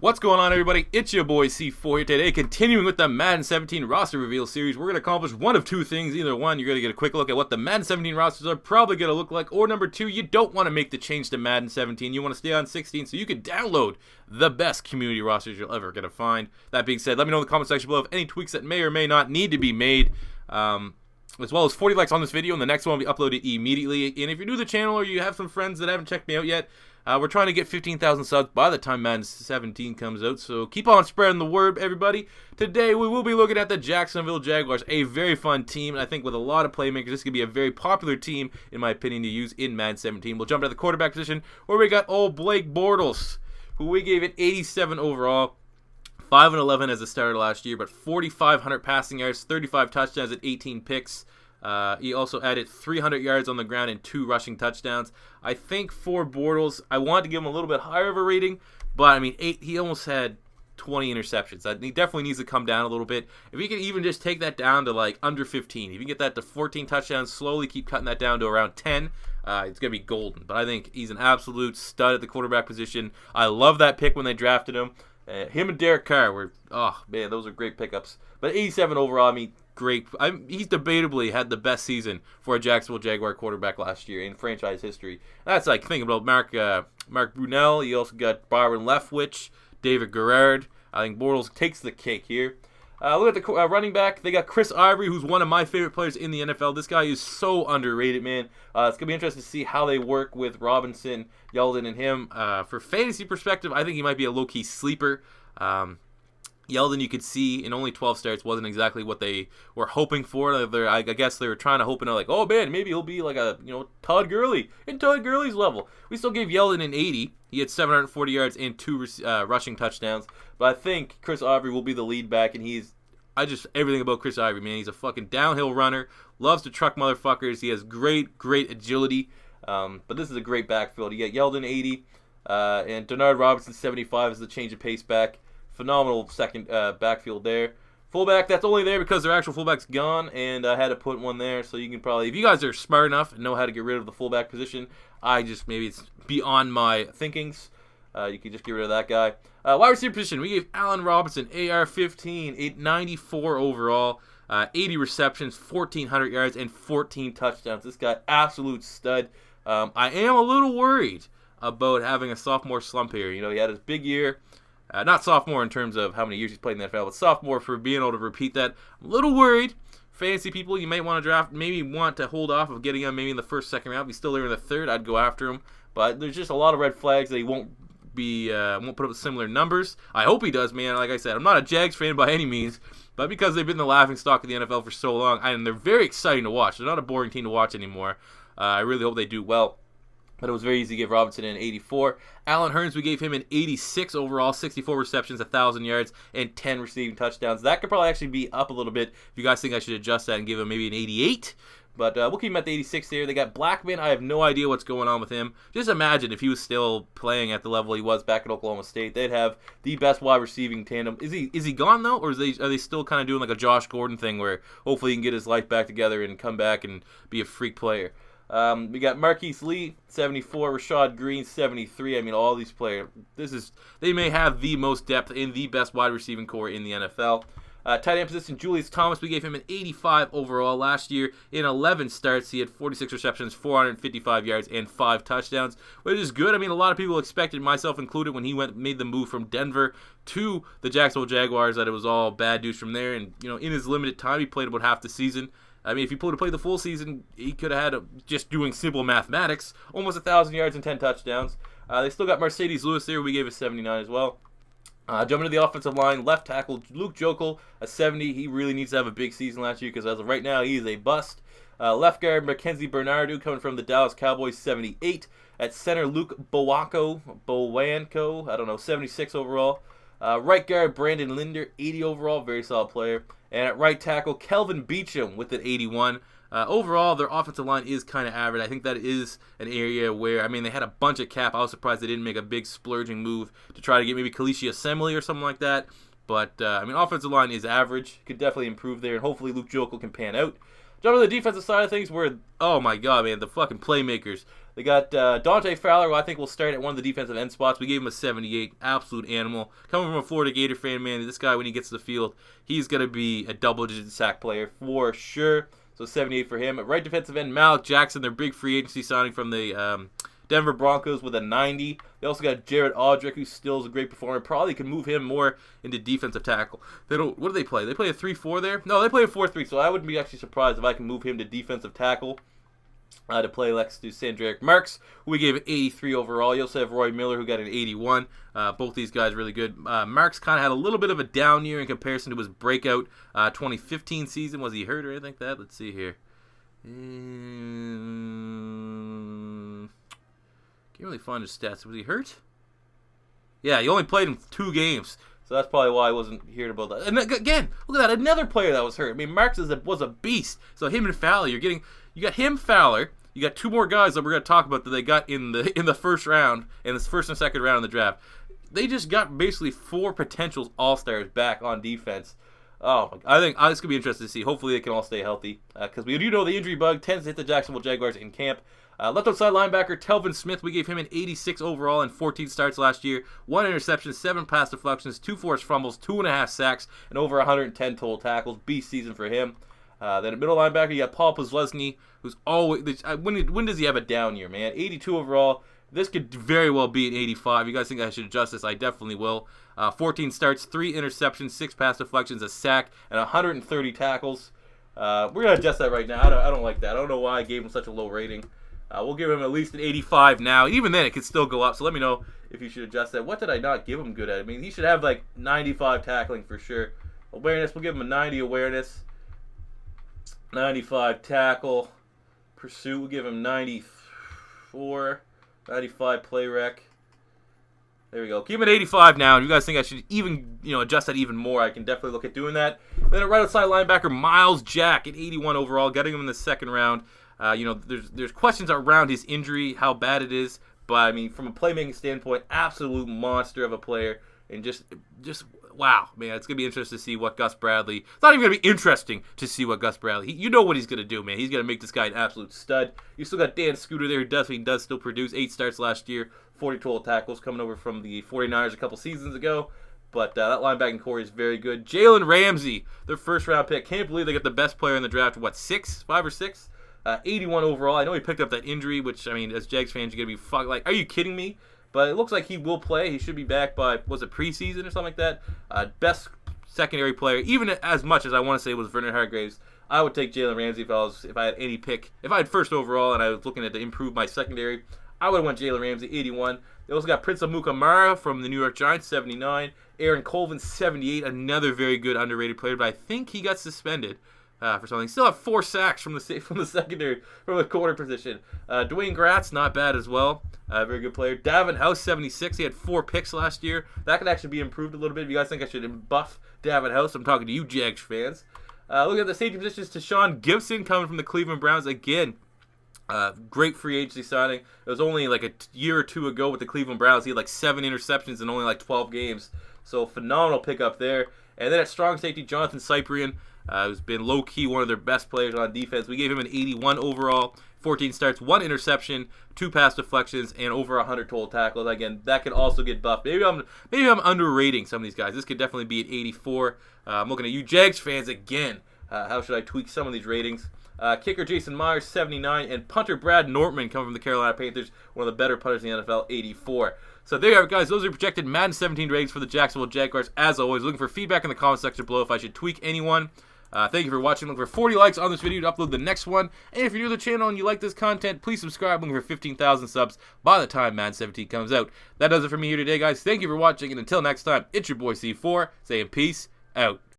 What's going on, everybody? It's your boy C4 here today, continuing with the Madden 17 roster reveal series. We're going to accomplish one of two things. Either one, you're going to get a quick look at what the Madden 17 rosters are probably going to look like, or number two, you don't want to make the change to Madden 17. You want to stay on 16 so you can download the best community rosters you'll ever get to find. That being said, let me know in the comment section below of any tweaks that may or may not need to be made. As well as 40 likes on this video, and the next one will be uploaded immediately. And if you're new to the channel or you have some friends that haven't checked me out yet, we're trying to get 15,000 subs by the time Madden 17 comes out, so keep on spreading the word, everybody. Today, we will be looking at the Jacksonville Jaguars, a very fun team, and I think with a lot of playmakers, this could be a very popular team, in my opinion, to use in Madden 17. We'll jump to the quarterback position, where we got old Blake Bortles, who we gave it 87 overall. 5-11 as a starter last year, but 4,500 passing yards, 35 touchdowns, and 18 picks. He also added 300 yards on the ground and 2 rushing touchdowns. I think for Bortles, I wanted to give him a little bit higher of a rating, but I mean, he almost had 20 interceptions. He definitely needs to come down a little bit. If he can even just take that down to like under 15, if you can get that to 14 touchdowns, slowly keep cutting that down to around 10, it's going to be golden. But I think he's an absolute stud at the quarterback position. I love that pick when they drafted him. Him and Derek Carr were, oh man, those are great pickups. But 87 overall, I mean, great. He's debatably had the best season for a Jacksonville Jaguar quarterback last year in franchise history. That's like thinking about Mark Brunell. You also got Byron Leftwich, David Garrard. I think Bortles takes the cake here. Look at the running back. They got Chris Ivory, who's one of my favorite players in the NFL. This guy is so underrated, man. It's going to be interesting to see how they work with Robinson, Yeldon, and him. For fantasy perspective, I think he might be a low-key sleeper. Yeldon, you could see in only 12 starts, wasn't exactly what they were hoping for. I guess they were trying to hope, like, oh man, maybe he'll be like a Todd Gurley in Todd Gurley's level. We still gave Yeldon an 80. He had 740 yards and 2 rushing touchdowns. But I think Chris Ivory will be the lead back, and everything about Chris Ivory, man. He's a fucking downhill runner, loves to truck motherfuckers. He has great agility. But this is a great backfield. You got Yeldon 80, and Denard Robinson 75 as the change of pace back. Phenomenal second backfield there. Fullback, that's only there because their actual fullback's gone, and I had to put one there. So you can probably, if you guys are smart enough and know how to get rid of the fullback position, maybe it's beyond my thinkings. You can just get rid of that guy. Wide receiver position, we gave Allen Robinson AR-15, 894 overall, 80 receptions, 1,400 yards, and 14 touchdowns. This guy, absolute stud. I am a little worried about having a sophomore slump here. He had his big year. Not sophomore in terms of how many years he's played in the NFL, but sophomore for being able to repeat that. I'm a little worried. Fantasy people, you might want to draft, maybe want to hold off of getting him maybe in the first, second round. If he's still there in the third, I'd go after him. But there's just a lot of red flags that he won't put up similar numbers. I hope he does, man. Like I said, I'm not a Jags fan by any means, but because they've been the laughingstock of the NFL for so long, and they're very exciting to watch. They're not a boring team to watch anymore. I really hope they do well. But it was very easy to give Robinson an 84. Allen Hurns, we gave him an 86 overall, 64 receptions, 1,000 yards, and 10 receiving touchdowns. That could probably actually be up a little bit if you guys think I should adjust that and give him maybe an 88. But we'll keep him at the 86 there. They got Blackman. I have no idea what's going on with him. Just imagine if he was still playing at the level he was back at Oklahoma State. They'd have the best wide receiving tandem. Is he gone, though? Or are they still kind of doing like a Josh Gordon thing where hopefully he can get his life back together and come back and be a freak player? We got Marquise Lee, 74, Rashad Green, 73. I mean, all these players, they may have the most depth in the best wide receiving core in the NFL. Tight end position, Julius Thomas, we gave him an 85 overall last year. In 11 starts, he had 46 receptions, 455 yards, and 5 touchdowns, which is good. I mean, a lot of people expected, myself included, when he made the move from Denver to the Jacksonville Jaguars, that it was all bad news from there. And, in his limited time, he played about half the season. I mean, if he would have played the full season, he could have had, just doing simple mathematics, almost 1,000 yards and 10 touchdowns. They still got Mercedes Lewis there. We gave a 79 as well. Jumping to the offensive line, left tackle, Luke Joeckel, a 70. He really needs to have a big season last year because as of right now, he is a bust. Left guard, Mackenzie Bernardo, coming from the Dallas Cowboys, 78. At center, Luke Bowanko, I don't know, 76 overall. Right guard, Brandon Linder, 80 overall, very solid player. And at right tackle, KELVIN BEACHUN with an 81. Overall, their offensive line is kind of average. I think that is an area where, I mean, they had a bunch of cap. I was surprised they didn't make a big splurging move to try to get maybe Kalishi Assembly or something like that. But, I mean, offensive line is average. Could definitely improve there, and hopefully Luke Joeckel can pan out. Jumping to the defensive side of things, where, oh my god, man, the fucking playmakers. They got Dante Fowler, who I think will start at one of the defensive end spots. We gave him a 78, absolute animal. Coming from a Florida Gator fan, man, this guy, when he gets to the field, he's going to be a double-digit sack player for sure. So 78 for him. At right defensive end, Malik Jackson, their big free agency signing from the Denver Broncos, with a 90. They also got Jared Audrick, who still is a great performer. Probably can move him more into defensive tackle. They don't. What do they play? They play a 3-4 there? No, they play a 4-3, so I wouldn't be actually surprised if I can move him to defensive tackle. To play next to Sandrick Marks, who we gave an 83 overall. You also have Roy Miller, who got an 81. Both these guys really good. Marks kind of had a little bit of a down year in comparison to his breakout 2015 season. Was he hurt or anything like that? Let's see here. Can't really find his stats. Was he hurt? Yeah, he only played in 2 games. So that's probably why I wasn't hearing about that. And again, look at that. Another player that was hurt. I mean, Marks was a beast. So him and Fowler, you got him, Fowler. You got 2 more guys that we're going to talk about that they got in the first round, in this first and second round of the draft. They just got basically 4 potential all-stars back on defense. Oh, I think it's going to be interesting to see. Hopefully they can all stay healthy. Because we do know the injury bug tends to hit the Jacksonville Jaguars in camp. Left outside linebacker Telvin Smith, we gave him an 86 overall in 14 starts last year. 1 interception, 7 pass deflections, 2 forced fumbles, 2.5 sacks, and over 110 total tackles. Beast season for him. Then at middle linebacker, you got Paul Posluszny, who's always... When does he have a down year, man? 82 overall. This could very well be an 85. You guys think I should adjust this? I definitely will. 14 starts, 3 interceptions, 6 pass deflections, a sack, and 130 tackles. We're going to adjust that right now. I don't like that. I don't know why I gave him such a low rating. We'll give him at least an 85 now. Even then, it could still go up. So let me know if you should adjust that. What did I not give him good at? I mean, he should have like 95 tackling for sure. Awareness, we'll give him a 90 awareness. 95 tackle. Pursuit, we'll give him 94. 95 play rec. There we go. Keep him at 85 now. If you guys think I should even, adjust that even more, I can definitely look at doing that. Then at right outside linebacker, Myles Jack at 81 overall, getting him in the second round. There's questions around his injury, how bad it is, but I mean, from a playmaking standpoint, absolute monster of a player, and just wow, man, it's gonna be interesting to see what Gus Bradley. It's not even gonna be interesting to see what Gus Bradley. You know what he's gonna do, man. He's gonna make this guy an absolute stud. You still got Dan Scooter there, who does still produce. 8 starts last year, 40 total tackles, coming over from the 49ers a couple seasons ago. But that linebacking core is very good. Jalen Ramsey, their first round pick. Can't believe they got the best player in the draft. What, 5 or 6? 81 overall. I know he picked up that injury, which, I mean, as Jags fans, you're going to be like, are you kidding me? But it looks like he will play. He should be back by, was it preseason or something like that? Best secondary player, even as much as I want to say it was Vernon Hargreaves. I would take Jalen Ramsey if I had any pick. If I had first overall and I was looking to improve my secondary, I would have went Jalen Ramsey, 81. They also got Prince Amukamara from the New York Giants, 79. Aaron Colvin, 78. Another very good underrated player, but I think he got suspended for something. Still have 4 sacks from the secondary, from the corner position. Dwayne Gratz, not bad as well. Very good player. Davin House, 76. He had 4 picks last year. That could actually be improved a little bit. If you guys think I should buff Davin House, I'm talking to you Jags fans. Look at the safety positions. Tashaun Gipson coming from the Cleveland Browns again. Great free agency signing. It was only like a year or 2 ago with the Cleveland Browns. He had like 7 interceptions in only like 12 games. So phenomenal pickup there. And then at strong safety, JOHNATHAN CYPRIEN, who's been low-key one of their best players on defense. We gave him an 81 overall, 14 starts, 1 interception, 2 pass deflections, and over 100 total tackles. Again, that could also get buffed. Maybe I'm underrating some of these guys. This could definitely be an 84. I'm looking at you Jags fans again. How should I tweak some of these ratings? Kicker Jason Myers, 79, and punter Brad Nortman coming from the Carolina Panthers, one of the better punters in the NFL, 84. So there you have it, guys. Those are projected Madden 17 ratings for the Jacksonville Jaguars. As always, looking for feedback in the comment section below if I should tweak anyone. Thank you for watching. Looking for 40 likes on this video to upload the next one. And if you're new to the channel and you like this content, please subscribe. Looking for 15,000 subs by the time Madden 17 comes out. That does it for me here today, guys. Thank you for watching, and until next time, it's your boy C4 saying peace out.